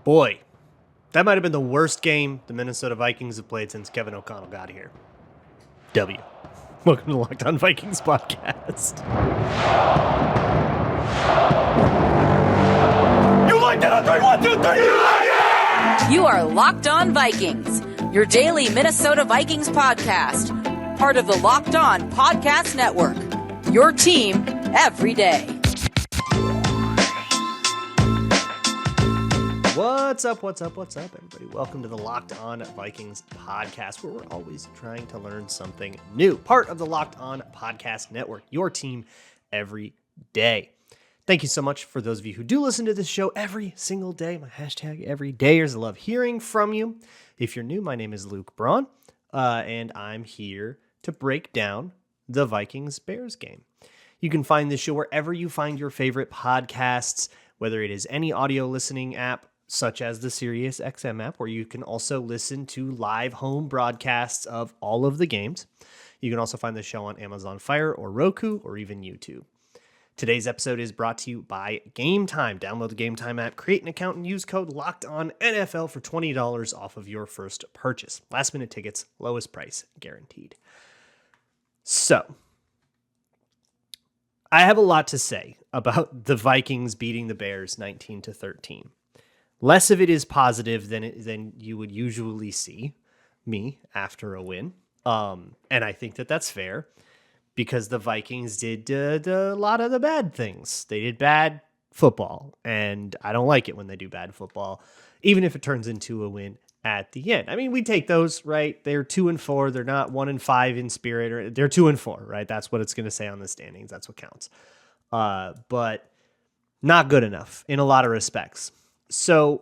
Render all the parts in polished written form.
Boy, that might have been the worst game the Minnesota Vikings have played since Kevin O'Connell got here. W. Welcome to the Locked On Vikings podcast. You liked it on 3, 1, 2, 3. You like it! You are Locked On Vikings, your daily Minnesota Vikings podcast. Part of the Locked On Podcast Network. Your team every day. What's up, everybody? Welcome to the Locked On Vikings podcast, where we're always trying to learn something new. Part of the Locked On Podcast Network, your team every day. Thank you so much for those of you who do listen to this show every single day. My hashtag everydayers. I love hearing from you. If you're new, my name is Luke Braun, and I'm here to break down the Vikings-Bears game. You can find this show wherever you find your favorite podcasts, whether it is any audio listening app, such as the SiriusXM app, where you can also listen to live home broadcasts of all of the games. You can also find the show on Amazon Fire or Roku or even YouTube. Today's episode is brought to you by Gametime. Download the Gametime app, create an account, and use code LOCKEDONNFL for $20 off of your first purchase. Last minute tickets, lowest price guaranteed. So, I have a lot to say about the Vikings beating the Bears 19-13. Less of it is positive than you would usually see me after a win. And I think that that's fair because the Vikings did a lot of the bad things. They did bad football, and I don't like it when they do bad football, even if it turns into a win at the end. I mean, we take those, right? They're 2-4. They're not 1-5 in spirit, or they're 2-4, right? That's what it's going to say on the standings. That's what counts. But not good enough in a lot of respects. So,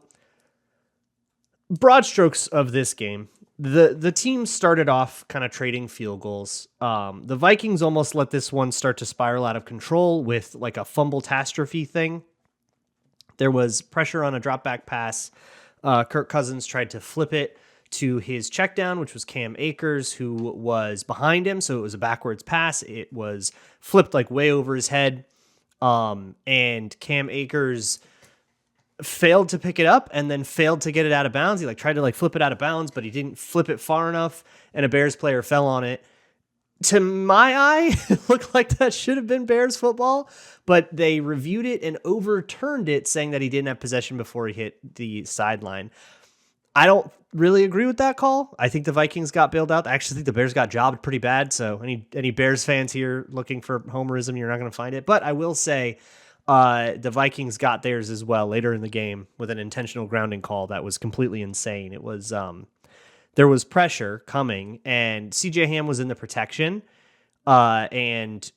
broad strokes of this game, the team started off kind of trading field goals. The Vikings almost let this one start to spiral out of control with like a fumble-tastrophe thing. There was pressure on a drop-back pass. Kirk Cousins tried to flip it to his check down, which was Cam Akers, who was behind him. So it was a backwards pass. It was flipped like way over his head. And Cam Akers failed to pick it up and then failed to get it out of bounds. He tried to flip it out of bounds, but he didn't flip it far enough, and a Bears player fell on it. To my eye, it looked like that should have been Bears football, but they reviewed it and overturned it, saying that he didn't have possession before he hit the sideline. I don't really agree with that call. I think the Vikings got bailed out. I actually think the Bears got jobbed pretty bad, so any Bears fans here looking for homerism, you're not going to find it. But I will say the Vikings got theirs as well later in the game with an intentional grounding call that was completely insane. It was there was pressure coming, and CJ Ham was in the protection, and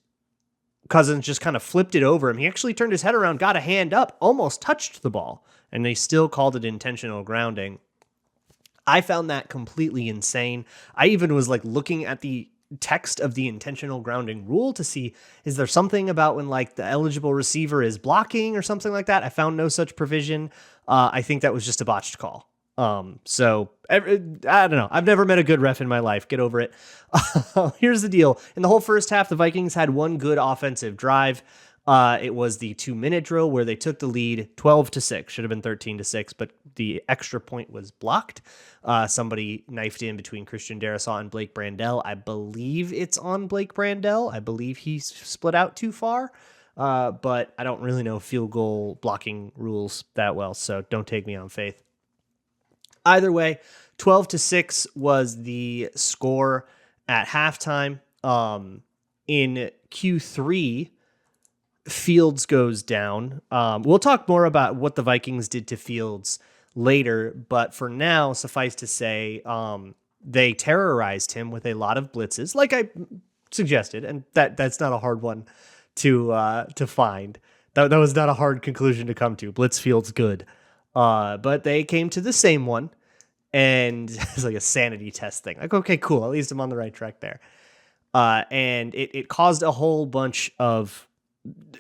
Cousins just kind of flipped it over him. He actually turned his head around, got a hand up, almost touched the ball, and they still called it intentional grounding. I found that completely insane. I even was looking at the text of the intentional grounding rule to see, is there something about when the eligible receiver is blocking or something like that? I found no such provision. I think that was just a botched call. So I don't know. I've never met a good ref in my life. Get over it. Here's the deal. In the whole first half, the Vikings had one good offensive drive. It was the 2-minute drill where they took the lead 12-6, should have been 13-6, but the extra point was blocked. Somebody knifed in between Christian Darrisaw and Blake Brandel. I believe it's on Blake Brandel. I believe he split out too far. But I don't really know field goal blocking rules that well, so don't take me on faith. Either way, 12-6 was the score at halftime. In Q3, Fields goes down. We'll talk more about what the Vikings did to Fields later, but for now, suffice to say, they terrorized him with a lot of blitzes, like I suggested, and that's not a hard one to find. That was not a hard conclusion to come to. Blitz Fields good. But they came to the same one, and it's like a sanity test thing. Okay, cool. At least I'm on the right track there. And it caused a whole bunch of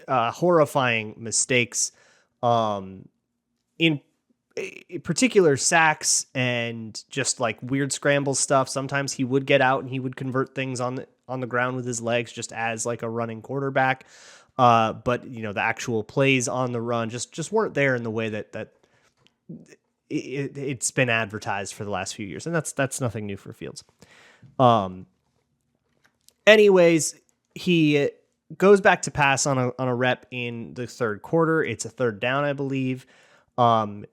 horrifying mistakes, in particular sacks and just weird scramble stuff. Sometimes he would get out and he would convert things on the ground with his legs, just as a running quarterback. But the actual plays on the run just weren't there in the way that it's been advertised for the last few years, and that's nothing new for Fields. Anyways, he goes back to pass on a rep in the third quarter. It's a third down, I believe.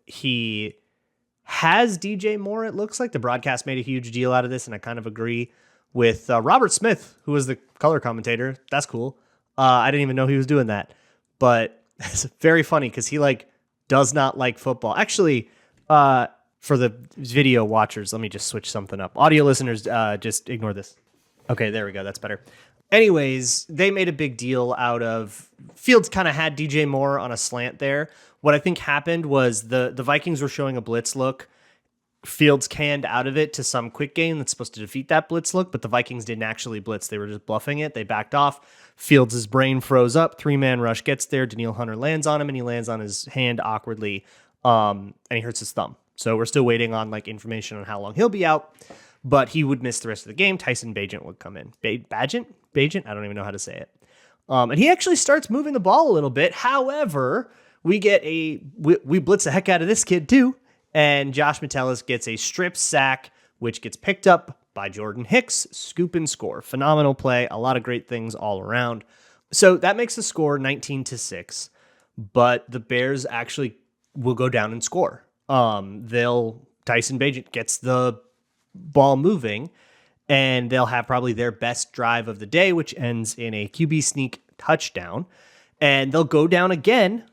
He has DJ Moore, it looks like. The broadcast made a huge deal out of this, and I kind of agree with Robert Smith, who was the color commentator. That's cool. I didn't even know he was doing that. But it's very funny because he does not like football. Actually, for the video watchers, let me just switch something up. Audio listeners, just ignore this. Okay, there we go. That's better. Anyways, they made a big deal out of Fields kind of had DJ Moore on a slant there. What I think happened was the Vikings were showing a blitz look. Fields canned out of it to some quick game that's supposed to defeat that blitz look, but the Vikings didn't actually blitz. They were just bluffing it. They backed off. Fields' brain froze up. 3-man rush gets there. Danielle Hunter lands on him, and he lands on his hand awkwardly, and he hurts his thumb. So we're still waiting on information on how long he'll be out, but he would miss the rest of the game. Tyson Bagent would come in. Bagent? I don't even know how to say it. And he actually starts moving the ball a little bit. However, we blitz the heck out of this kid too. And Josh Metellus gets a strip sack, which gets picked up by Jordan Hicks. Scoop and score. Phenomenal play. A lot of great things all around. So that makes the score 19-6. But the Bears actually will go down and score. Tyson Bagent gets the ball moving, and they'll have probably their best drive of the day, which ends in a QB sneak touchdown. And they'll go down again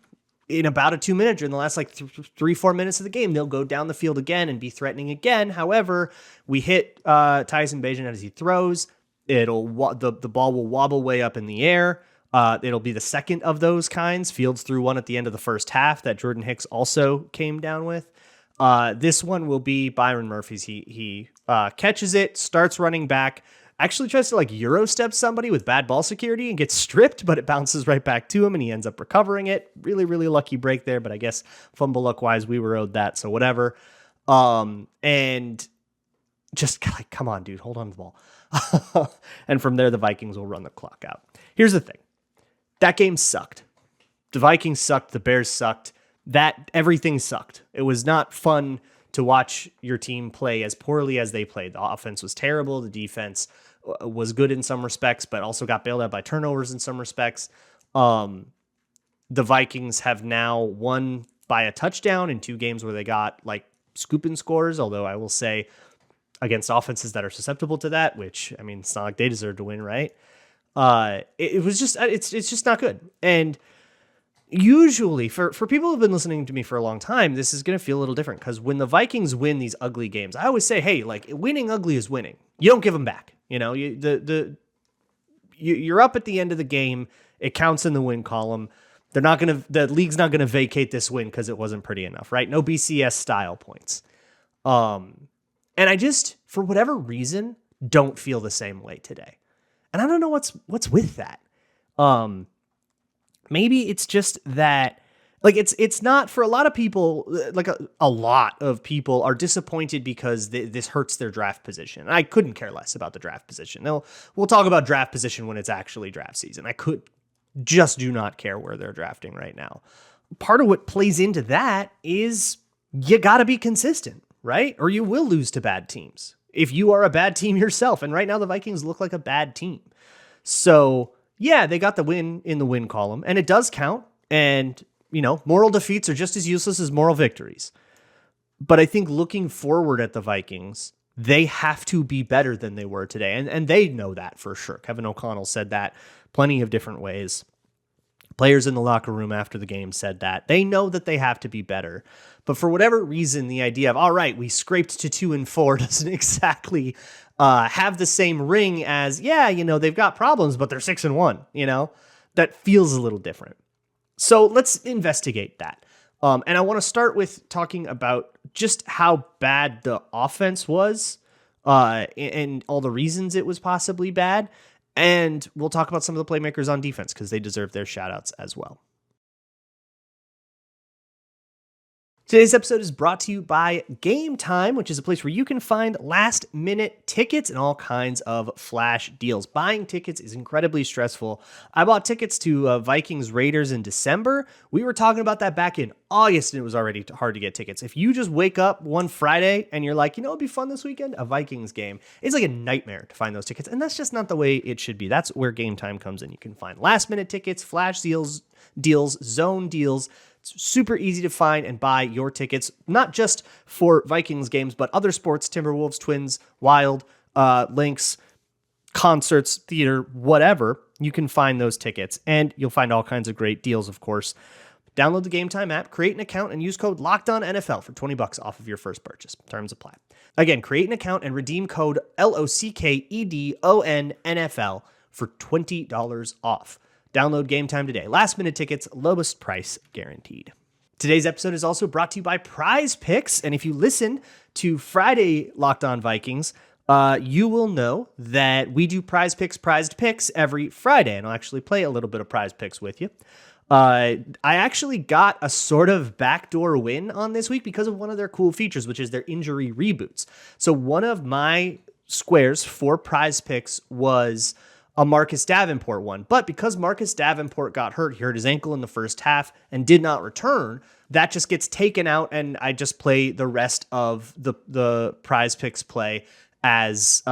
in about a 2-minute, in the last 3-4 minutes of the game. They'll go down the field again and be threatening again. However, we hit Tyson Bagent as he throws. The ball will wobble way up in the air. It'll be the second of those kinds. Fields threw one at the end of the first half that Jordan Hicks also came down with. This one will be Byron Murphy's. He catches it, starts running back, actually tries to Euro step somebody with bad ball security and gets stripped, but it bounces right back to him and he ends up recovering it. Really, really lucky break there, but I guess fumble luck wise, we were owed that. So whatever. And just come on, dude, hold on to the ball. And from there, the Vikings will run the clock out. Here's the thing. That game sucked. The Vikings sucked. The Bears sucked. Everything sucked. It was not fun to watch your team play as poorly as they played. The offense was terrible. The defense was good in some respects, but also got bailed out by turnovers in some respects. The Vikings have now won by a touchdown in 2 games where they got scooping scores, although I will say against offenses that are susceptible to that, which, I mean, it's not like they deserve to win, right? It's just not good. And usually for people who've been listening to me for a long time, this is going to feel a little different because when the Vikings win these ugly games, I always say, hey, winning ugly is winning. You don't give them back. You're up at the end of the game. It counts in the win column. The league's not going to vacate this win because it wasn't pretty enough, right? No BCS style points. And I just, for whatever reason, don't feel the same way today. And I don't know what's with that. Maybe it's just that, it's not for a lot of people, a lot of people are disappointed because this hurts their draft position. I couldn't care less about the draft position. We'll talk about draft position when it's actually draft season. I do not care where they're drafting right now. Part of what plays into that is you got to be consistent, right? Or you will lose to bad teams if you are a bad team yourself. And right now the Vikings look like a bad team. So yeah, they got the win in the win column, and it does count. And, moral defeats are just as useless as moral victories. But I think looking forward at the Vikings, they have to be better than they were today. And they know that for sure. Kevin O'Connell said that plenty of different ways. Players in the locker room after the game said that. They know that they have to be better. But for whatever reason, the idea of, all right, we scraped to 2-4 doesn't exactly have the same ring as, they've got problems, but they're 6-1, that feels a little different. So let's investigate that. And I want to start with talking about just how bad the offense was and all the reasons it was possibly bad. And we'll talk about some of the playmakers on defense because they deserve their shout outs as well. Today's episode is brought to you by Gametime, which is a place where you can find last-minute tickets and all kinds of flash deals. Buying tickets is incredibly stressful. I bought tickets to Vikings Raiders in December. We were talking about that back in August, and it was already hard to get tickets. If you just wake up one Friday and you're like, it'd be fun this weekend, a Vikings game, it's like a nightmare to find those tickets, and that's just not the way it should be. That's where Gametime comes in. You can find last-minute tickets, flash deals, zone deals. It's super easy to find and buy your tickets, not just for Vikings games, but other sports, Timberwolves, Twins, Wild, Lynx, concerts, theater, whatever. You can find those tickets, and you'll find all kinds of great deals, of course. Download the Gametime app, create an account, and use code LOCKEDONNFL for $20 off of your first purchase. Terms apply. Again, create an account and redeem code LOCKEDONNFL for $20 off. Download Gametime today. Last-minute tickets, lowest price guaranteed. Today's episode is also brought to you by PrizePicks, and if you listen to Friday Locked On Vikings, you will know that we do PrizePicks prized picks every Friday, and I'll actually play a little bit of PrizePicks with you. I actually got a sort of backdoor win on this week because of one of their cool features, which is their injury reboots. So one of my squares for PrizePicks was a Marcus Davenport one. But because Marcus Davenport got hurt, he hurt his ankle in the first half and did not return, that just gets taken out, and I just play the rest of the PrizePicks play as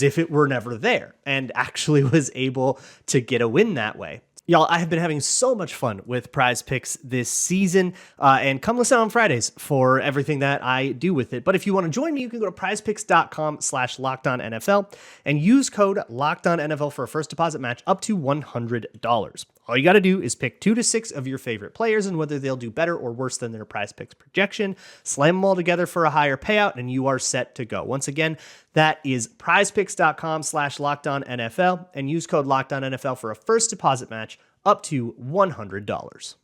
if it were never there, and actually was able to get a win that way. Y'all, I have been having so much fun with PrizePicks this season, and come listen on Fridays for everything that I do with it. But if you want to join me, you can go to prizepicks.com/LockedOnNFL and use code LockedOnNFL for a first deposit match up to $100. All you got to do is pick 2 to 6 of your favorite players and whether they'll do better or worse than their PrizePicks projection. Slam them all together for a higher payout, and you are set to go. Once again, that is prizepicks.com/LockedOnNFL and use code LockedOnNFL for a first deposit match up to $100.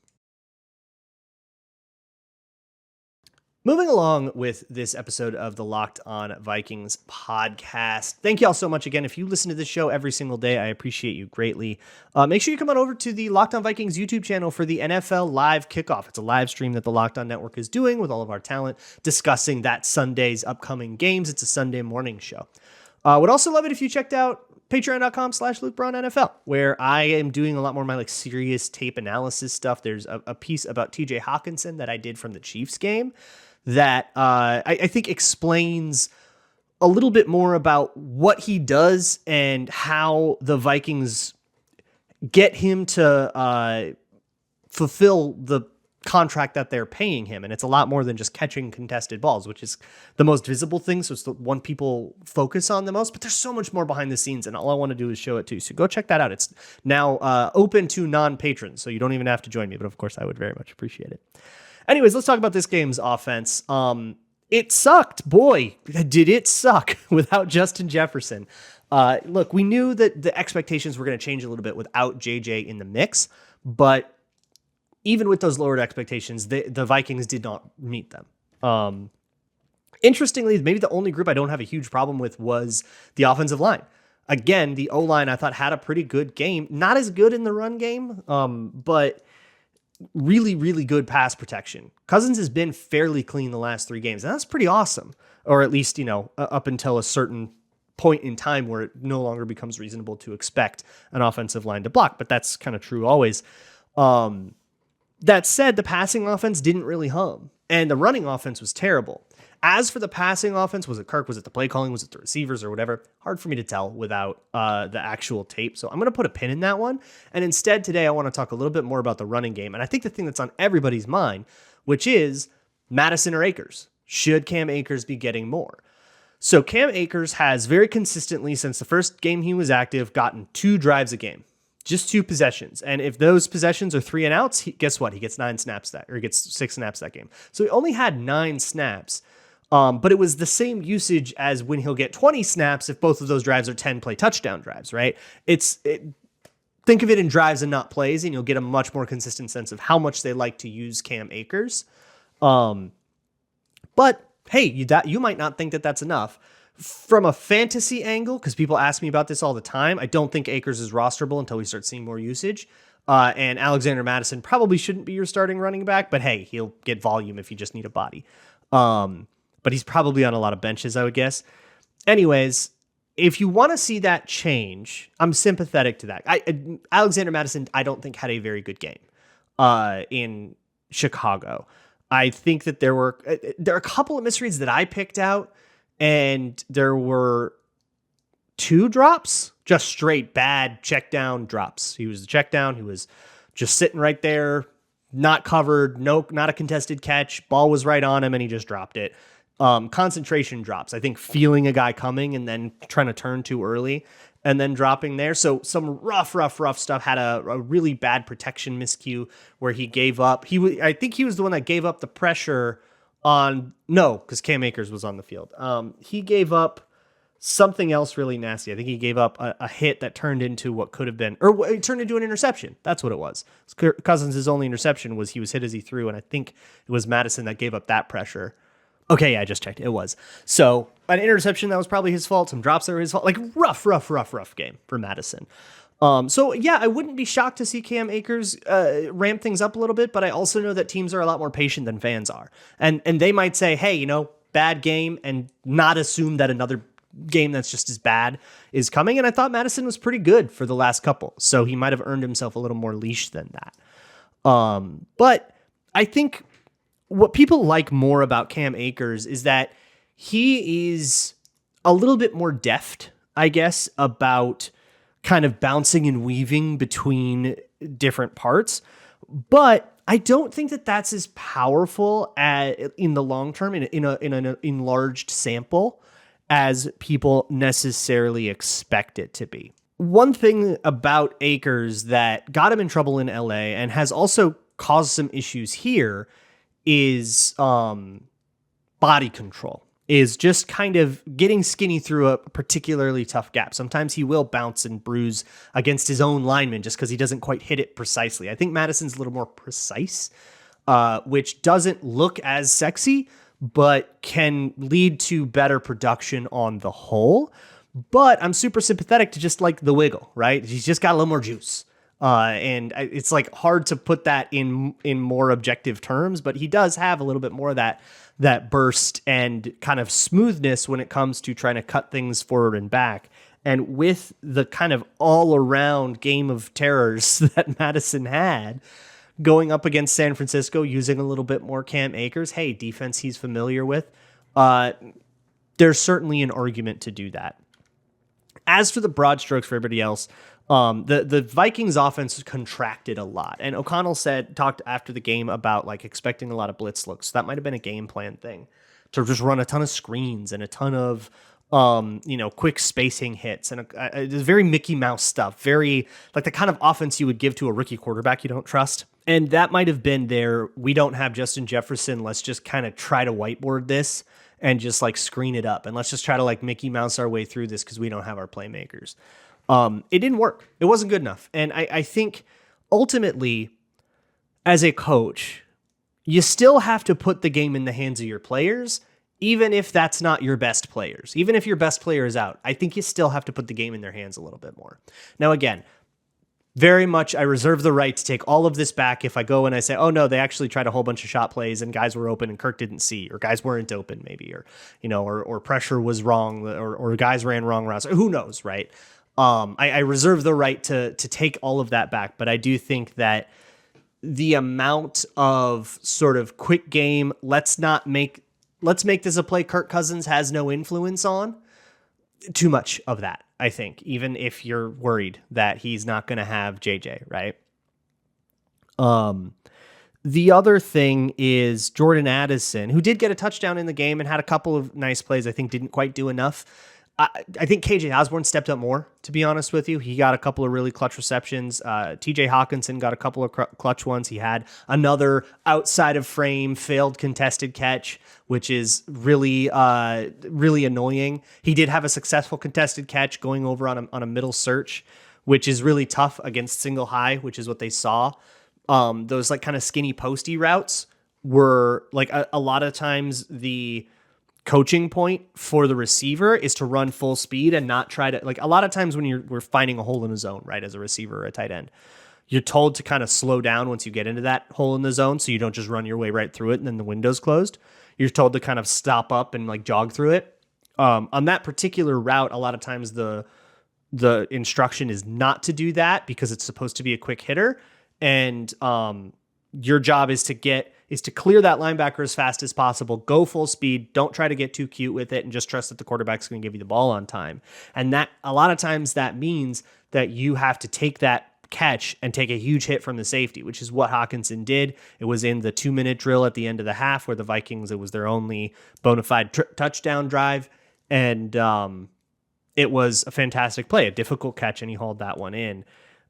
Moving along with this episode of the Locked On Vikings podcast. Thank you all so much again. If you listen to this show every single day, I appreciate you greatly. Make sure you come on over to the Locked On Vikings YouTube channel for the NFL Live Kickoff. It's a live stream that the Locked On Network is doing with all of our talent discussing that Sunday's upcoming games. It's a Sunday morning show. Would also love it if you checked out patreon.com/LukeBraunNFL, where I am doing a lot more of my serious tape analysis stuff. There's a piece about TJ Hawkinson that I did from the Chiefs game that I think explains a little bit more about what he does and how the Vikings get him to fulfill the contract that they're paying him. And it's a lot more than just catching contested balls, which is the most visible thing. So it's the one people focus on the most, but there's so much more behind the scenes, and all I want to do is show it to you. So go check that out. It's now open to non-patrons, so you don't even have to join me, but of course I would very much appreciate it. Anyways, let's talk about this game's offense. It sucked. Boy, did it suck without Justin Jefferson. Look, we knew that the expectations were going to change a little bit without JJ in the mix, but even with those lowered expectations, the Vikings did not meet them. Interestingly, maybe the only group I don't have a huge problem with was the offensive line. Again, the O-line I thought had a pretty good game. Not as good in the run game, but really, really good pass protection. Cousins has been fairly clean the last 3 games, and that's pretty awesome. Or at least, up until a certain point in time where it no longer becomes reasonable to expect an offensive line to block, but that's kind of true always. That said, the passing offense didn't really hum, and the running offense was terrible. As for the passing offense, was it Kirk? Was it the play calling? Was it the receivers or whatever? Hard for me to tell without the actual tape. So I'm going to put a pin in that one. And instead today, I want to talk a little bit more about the running game. And I think the thing that's on everybody's mind, which is Madison or Akers. Should Cam Akers be getting more? So Cam Akers has very consistently, since the first game he was active, gotten 2 drives a game. Just 2 possessions. And if those possessions are 3 and outs, guess what? He gets 9 snaps he gets 6 snaps that game. So he only had 9 snaps. But it was the same usage as when he'll get 20 snaps if both of those drives are 10-play touchdown drives, right? Think of it in drives and not plays, and you'll get a much more consistent sense of how much they like to use Cam Akers. But hey, you might not think that that's enough. From a fantasy angle, because people ask me about this all the time, I don't think Akers is rosterable until we start seeing more usage. And Alexander Mattison probably shouldn't be your starting running back, but hey, he'll get volume if you just need a body. But he's probably on a lot of benches, I would guess. Anyways, if you want to see that change, I'm sympathetic to that. Alexander Mattison, I don't think had a very good game in Chicago. I think that there are a couple of misreads that I picked out, and there were 2 drops, just straight bad check down drops. He was the check down. He was just sitting right there, not covered, not a contested catch. Ball was right on him, and he just dropped it. Concentration drops. I think feeling a guy coming and then trying to turn too early and then dropping there. So some rough stuff. Had a really bad protection miscue where he gave up. I think he was the one that gave up the pressure on, no, because Cam Akers was on the field. He gave up something else really nasty. I think he gave up a hit that turned into what could have been, or it turned into an interception. That's what it was. Cousins' only interception was he was hit as he threw, and I think it was Madison that gave up that pressure. Okay, yeah, I just checked. It was. So an interception that was probably his fault. Some drops that were his fault. Like rough game for Madison. So yeah, I wouldn't be shocked to see Cam Akers ramp things up a little bit, but I also know that teams are a lot more patient than fans are. And they might say, hey, bad game, and not assume that another game that's just as bad is coming. And I thought Madison was pretty good for the last couple, so he might have earned himself a little more leash than that. But I think what people like more about Cam Akers is that he is a little bit more deft, I guess, about kind of bouncing and weaving between different parts. But I don't think that that's as powerful in the long term, in an enlarged sample, as people necessarily expect it to be. One thing about Akers that got him in trouble in LA and has also caused some issues here is body control, is just kind of getting skinny through a particularly tough gap. Sometimes he will bounce and bruise against his own lineman just because he doesn't quite hit it precisely. I think Madison's a little more precise, which doesn't look as sexy, but can lead to better production on the whole. But I'm super sympathetic to just like the wiggle, right? He's just got a little more juice. And it's like hard to put that in more objective terms, but he does have a little bit more of that burst and kind of smoothness when it comes to trying to cut things forward and back. And with the kind of all around game of terrors that Madison had going up against San Francisco, using a little bit more Cam Akers, hey, defense he's familiar with, there's certainly an argument to do that. As for the broad strokes for everybody else, the Vikings offense contracted a lot, and O'Connell talked after the game about like expecting a lot of blitz looks. So that might have been a game plan thing to just run a ton of screens and a ton of quick spacing hits, and very Mickey Mouse stuff, very like the kind of offense you would give to a rookie quarterback you don't trust. And that might have been we don't have Justin Jefferson, let's just kind of try to whiteboard this and just like screen it up, and let's just try to like Mickey Mouse our way through this because we don't have our playmakers. It didn't work. It wasn't good enough. And I think ultimately, as a coach, you still have to put the game in the hands of your players, even if that's not your best players. Even if your best player is out, I think you still have to put the game in their hands a little bit more. Now, again, very much I reserve the right to take all of this back if I go and I say, oh no, they actually tried a whole bunch of shot plays and guys were open and Kirk didn't see, or guys weren't open maybe, or pressure was wrong, or guys ran wrong routes. Who knows, right? I reserve the right to take all of that back, but I do think that the amount of sort of quick game, let's make this a play Kirk Cousins has no influence on, too much of that, I think, even if you're worried that he's not going to have JJ, right? The other thing is Jordan Addison, who did get a touchdown in the game and had a couple of nice plays, I think didn't quite do enough. I think KJ Osborne stepped up more, to be honest with you. He got a couple of really clutch receptions. TJ Hawkinson got a couple of clutch ones. He had another outside of frame failed contested catch, which is really annoying. He did have a successful contested catch going over on a middle search, which is really tough against single high, which is what they saw. Those like kind of skinny posty routes were like a lot of times the coaching point for the receiver is to run full speed and not try to, like, a lot of times when we're finding a hole in a zone, right, as a receiver or a tight end, You're told to kind of slow down once you get into that hole in the zone so you don't just run your way right through it and then the window's closed. You're told to kind of stop up and like jog through it. On that particular route, a lot of times the instruction is not to do that because it's supposed to be a quick hitter. And your job is to clear that linebacker as fast as possible, go full speed, don't try to get too cute with it, and just trust that the quarterback's going to give you the ball on time. And that a lot of times that means that you have to take that catch and take a huge hit from the safety, which is what Hawkinson did. It was in the 2-minute drill at the end of the half where the Vikings, it was their only bona fide touchdown drive. And it was a fantastic play, a difficult catch, and he hauled that one in.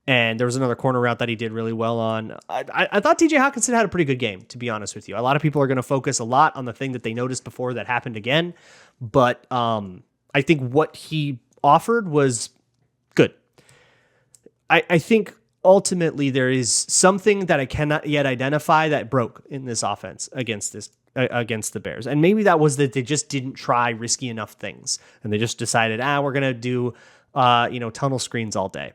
And there was another corner route that he did really well on. I thought TJ Hawkinson had a pretty good game, to be honest with you. A lot of people are going to focus a lot on the thing that they noticed before that happened again. But I think what he offered was good. I think ultimately there is something that I cannot yet identify that broke in this offense against the Bears. And maybe that was that they just didn't try risky enough things. And they just decided, we're going to do tunnel screens all day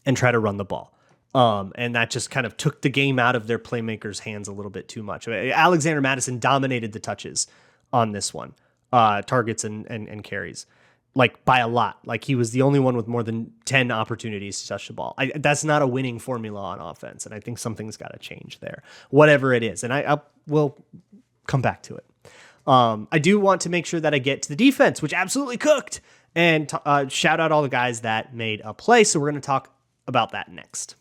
and try to run the ball. And that just kind of took the game out of their playmakers' hands a little bit too much. Alexander Mattison dominated the touches on this one, targets and carries, like by a lot. Like he was the only one with more than 10 opportunities to touch the ball. That's not a winning formula on offense. And I think something's got to change there, whatever it is. And I will come back to it. I do want to make sure that I get to the defense, which absolutely cooked, and shout out all the guys that made a play. So we're going to talk about that next.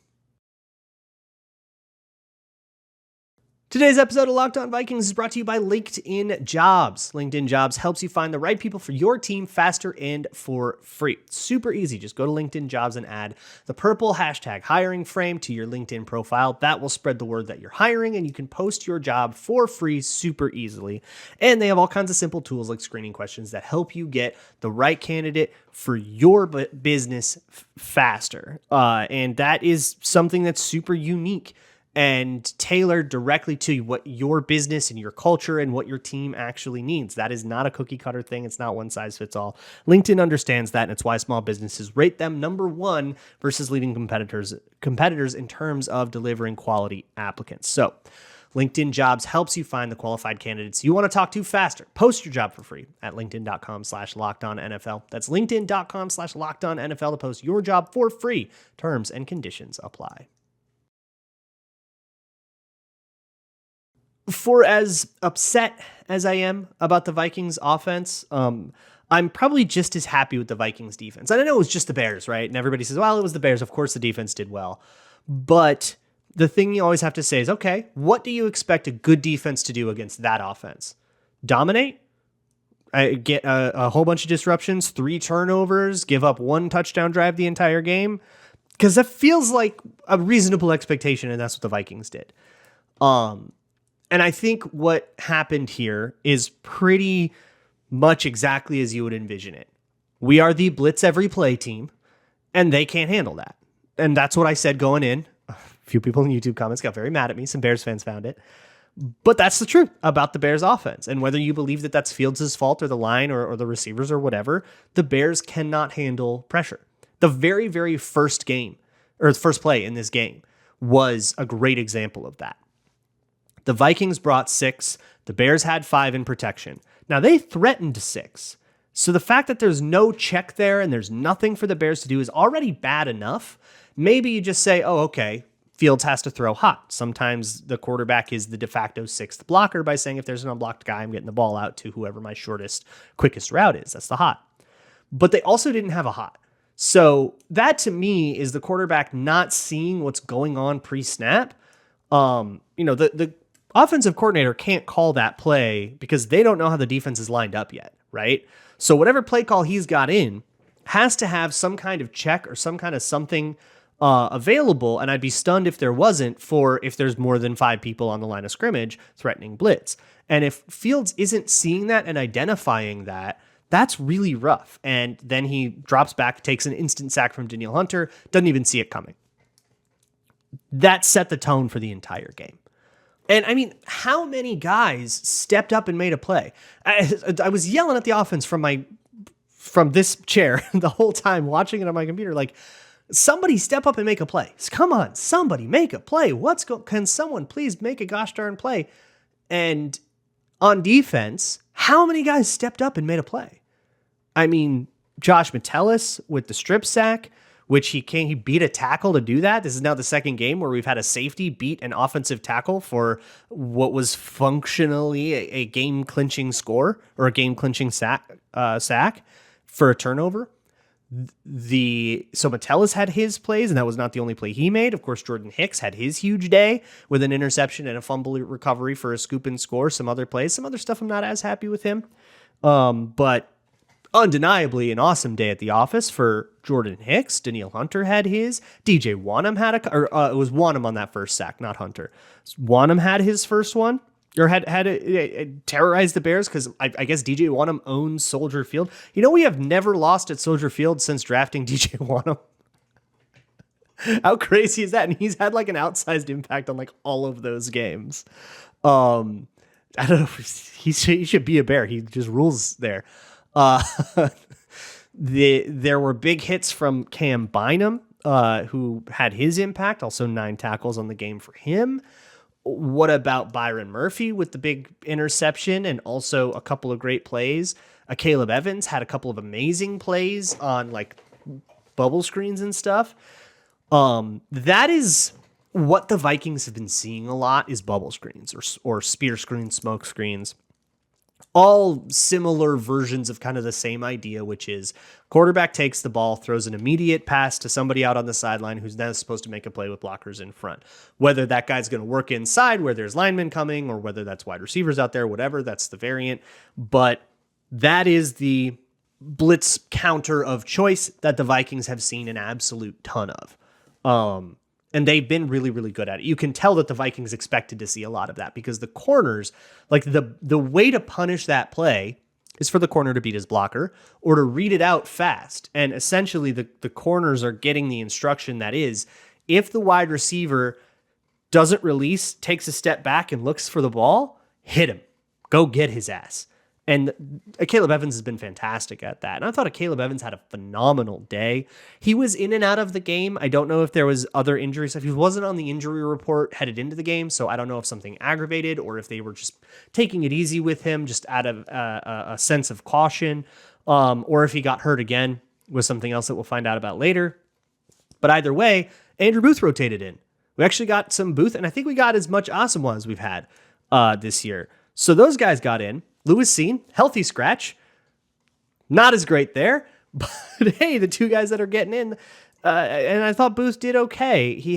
Today's episode of Locked On Vikings is brought to you by LinkedIn Jobs. LinkedIn Jobs helps you find the right people for your team faster and for free. It's super easy. Just go to LinkedIn Jobs and add the purple hashtag hiring frame to your LinkedIn profile. That will spread the word that you're hiring, and you can post your job for free super easily. And they have all kinds of simple tools like screening questions that help you get the right candidate for your business faster. And that is something that's super unique and tailored directly to what your business and your culture and what your team actually needs. That is not a cookie cutter thing. It's not one size fits all. LinkedIn understands that, and it's why small businesses rate them number one versus leading competitors in terms of delivering quality applicants. So LinkedIn Jobs helps you find the qualified candidates you want to talk to faster. Post your job for free at linkedin.com/lockedonnfl. That's linkedin.com/lockedonnfl to post your job for free. Terms and conditions apply. For as upset as I am about the Vikings offense, I'm probably just as happy with the Vikings defense. And I know it was just the Bears, right? And everybody says, well, it was the Bears. Of course, the defense did well. But the thing you always have to say is, okay, what do you expect a good defense to do against that offense? Dominate? Get a whole bunch of disruptions, 3 turnovers, give up 1 touchdown drive the entire game? Because that feels like a reasonable expectation, and that's what the Vikings did. And I think what happened here is pretty much exactly as you would envision it. We are the blitz every play team, and they can't handle that. And that's what I said going in. A few people in YouTube comments got very mad at me. Some Bears fans found it. But that's the truth about the Bears offense. And whether you believe that that's Fields' fault or the line or the receivers or whatever, the Bears cannot handle pressure. The very, very first game, or the first play in this game, was a great example of that. The Vikings brought 6. The Bears had 5 in protection. Now, they threatened 6. So the fact that there's no check there and there's nothing for the Bears to do is already bad enough. Maybe you just say, oh, okay, Fields has to throw hot. Sometimes the quarterback is the de facto 6th blocker by saying, if there's an unblocked guy, I'm getting the ball out to whoever my shortest, quickest route is. That's the hot. But they also didn't have a hot. So that to me is the quarterback not seeing what's going on pre-snap. The offensive coordinator can't call that play because they don't know how the defense is lined up yet, right? So whatever play call he's got in has to have some kind of check or some kind of something available, and I'd be stunned if there wasn't for if there's more than 5 people on the line of scrimmage threatening blitz. And if Fields isn't seeing that and identifying that, that's really rough. And then he drops back, takes an instant sack from Danielle Hunter, doesn't even see it coming. That set the tone for the entire game. And I mean, how many guys stepped up and made a play? I was yelling at the offense from this chair the whole time, watching it on my computer. Like, Somebody step up and make a play. Come on, somebody make a play. Can someone please make a gosh darn play? And on defense, how many guys stepped up and made a play? I mean, Josh Metellus with the strip sack, which he beat a tackle to do that. This is now the second game where we've had a safety beat an offensive tackle for what was functionally a game-clinching score or a game-clinching sack for a turnover. So Metellus had his plays, and that was not the only play he made. Of course, Jordan Hicks had his huge day with an interception and a fumble recovery for a scoop and score. Some other plays, some other stuff I'm not as happy with him. But undeniably an awesome day at the office for Jordan Hicks. Danielle Hunter had his. DJ Wanham had it was Wanham on that first sack, not Hunter. Wanham had his first one. Or had terrorized the Bears because I guess DJ Wanham owns Soldier Field. We have never lost at Soldier Field since drafting DJ Wanham. How crazy is that? And he's had like an outsized impact on like all of those games. I don't know. He should be a Bear. He just rules there. There were big hits from Cam Bynum, who had his impact. Also 9 tackles on the game for him. What about Byron Murphy with the big interception and also a couple of great plays? Caleb Evans had a couple of amazing plays on like bubble screens and stuff. That is what the Vikings have been seeing a lot is bubble screens or spear screens, smoke screens. All similar versions of kind of the same idea, which is quarterback takes the ball, throws an immediate pass to somebody out on the sideline who's now supposed to make a play with blockers in front. Whether that guy's going to work inside where there's linemen coming or whether that's wide receivers out there, whatever, that's the variant. But that is the blitz counter of choice that the Vikings have seen an absolute ton of. And they've been really, really good at it. You can tell that the Vikings expected to see a lot of that because the corners, like the way to punish that play is for the corner to beat his blocker or to read it out fast. And essentially the corners are getting the instruction that is, if the wide receiver doesn't release, takes a step back and looks for the ball, hit him. Go get his ass. And Caleb Evans has been fantastic at that. And I thought Caleb Evans had a phenomenal day. He was in and out of the game. I don't know if there was other injury stuff. He wasn't on the injury report headed into the game, so I don't know if something aggravated or if they were just taking it easy with him just out of a sense of caution, or if he got hurt again was something else that we'll find out about later. But either way, Andrew Booth rotated in. We actually got some Booth, and I think we got as much Asamoah as we've had this year. So those guys got in. Lewis Seen, healthy scratch. Not as great there, but hey, the two guys that are getting in, and I thought Booth did okay. He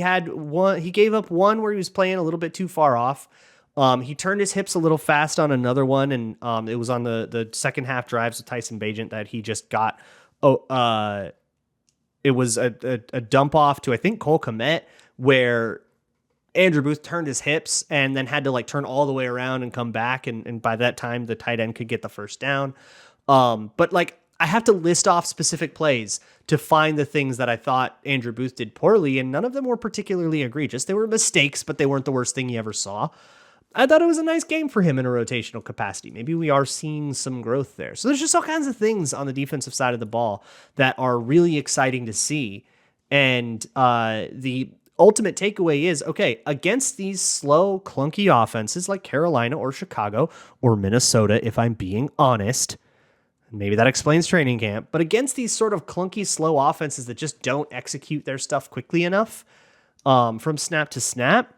gave up one where he was playing a little bit too far off. He turned his hips a little fast on another one, and it was on the second half drives with Tyson Bagent that he just got. It was a dump off to I think Cole Kmet where Andrew Booth turned his hips and then had to like turn all the way around and come back. And by that time, the tight end could get the first down. But like, I have to list off specific plays to find the things that I thought Andrew Booth did poorly. And none of them were particularly egregious. They were mistakes, but they weren't the worst thing you ever saw. I thought it was a nice game for him in a rotational capacity. Maybe we are seeing some growth there. So there's just all kinds of things on the defensive side of the ball that are really exciting to see. And the ultimate takeaway is, okay, against these slow, clunky offenses like Carolina or Chicago or Minnesota, if I'm being honest, maybe that explains training camp, but against these sort of clunky, slow offenses that just don't execute their stuff quickly enough from snap to snap,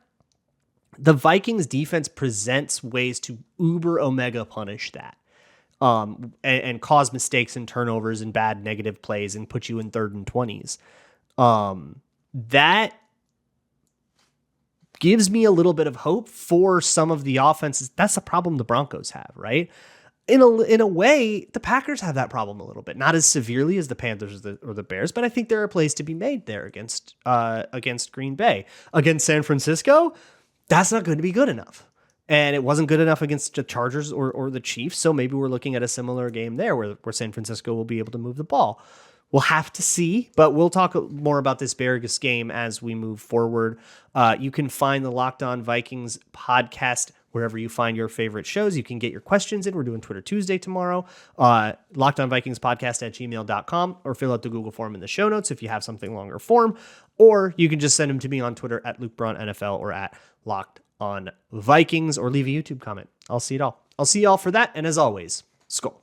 the Vikings defense presents ways to uber omega punish that and cause mistakes and turnovers and bad negative plays and put you in 3rd and 20s. That gives me a little bit of hope for some of the offenses. That's the problem the Broncos have, right? In a way, the Packers have that problem a little bit, not as severely as the Panthers or the Bears, but I think there are plays to be made there against Green Bay. Against San Francisco, that's not going to be good enough. And it wasn't good enough against the Chargers or the Chiefs, so maybe we're looking at a similar game there where San Francisco will be able to move the ball. We'll have to see, but we'll talk more about this Bears game as we move forward. You can find the Locked On Vikings podcast wherever you find your favorite shows. You can get your questions in. We're doing Twitter Tuesday tomorrow. LockedOnVikingsPodcast@gmail.com, or fill out the Google form in the show notes if you have something longer form. Or you can just send them to me on Twitter at Luke Braun NFL or at LockedOnVikings, or leave a YouTube comment. I'll see it all. I'll see y'all for that. And as always, Skol.